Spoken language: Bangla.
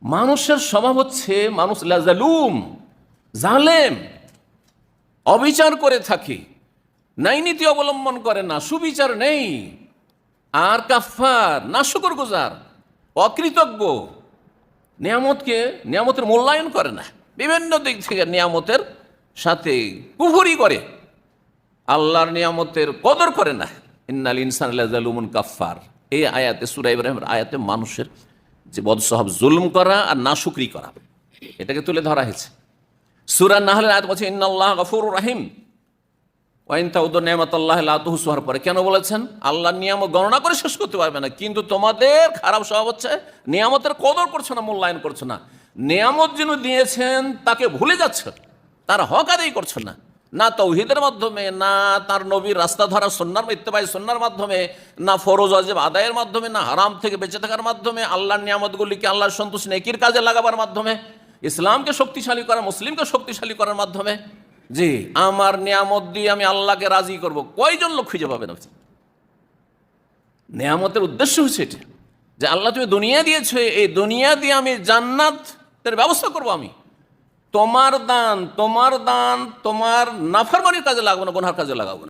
মানুষের স্বভাব হচ্ছে মানুষ লাজালুম, জালেম, অবিচার করে থাকে, ন্যায় নীতি অবলম্বন করে না, সুবিচার নেই, আর কাফার, নাশুকরগুজার, অকৃতজ্ঞ, নিয়ামতের মূল্যায়ন করে না, বিভিন্ন দিক থেকে নিয়ামতের সাথে কুফরি করে, আল্লাহর নিয়ামতের কদর করে না। ইন্নাল ইনসান লাজালুমুন কাফার, এই আয়াতে, সূরা ইব্রাহিমের আয়াতে মানুষের যে বদস্বভাব, জুলম করা আর নাশুকরি করা, এটাকে তুলে ধরা হয়েছে। সূরা নাহলের আয়াত বলছে ইন্নাল্লাহ গফুরুর রহিম ওয়া ইন তাউদ্দু নি'মাতাল্লাহি লা তুহসুহা। পরে কেন বলেছেন? আল্লাহর নিয়ামত গণনা করে শেষ করতে পারবে না, কিন্তু তোমাদের খারাপ স্বভাব হচ্ছে নিয়ামতের কদর করছো না, মূল্যায়ন করছো না। নিয়ামত যিনি দিয়েছেন তাকে ভুলে যাচ্ছ, তার হক আদায় করছো না, না তাওহীদের মাধ্যমে, না তার নবীর রাস্তা ধরা সুন্নাহর ইত্তেবাই সুন্নাহর মাধ্যমে, না ফরজ ওয়াজিব আদায়ের মাধ্যমে, না হারাম থেকে বেঁচে থাকার মাধ্যমে, আল্লাহর নিয়ামতগুলিকে আল্লাহর সন্তুষ্ট নেকির কাজে লাগাবার মাধ্যমে, ইসলামকে শক্তিশালী করা, মুসলিমকে শক্তিশালী করার মাধ্যমে। জি, আমার নিয়ামত দিয়ে আমি আল্লাহকে রাজি করব, কয়জন লোক খুঁজে পাবেন? নিয়ামতের উদ্দেশ্য হচ্ছে এটা যে আল্লাহ তুমি দুনিয়া দিয়েছো, এই দুনিয়া দিয়ে আমি জান্নাতের ব্যবস্থা করব। আমি তোমার দান তোমার নাফরমানির কাজে লাগাবো না, গুনার কাজে লাগাবো না।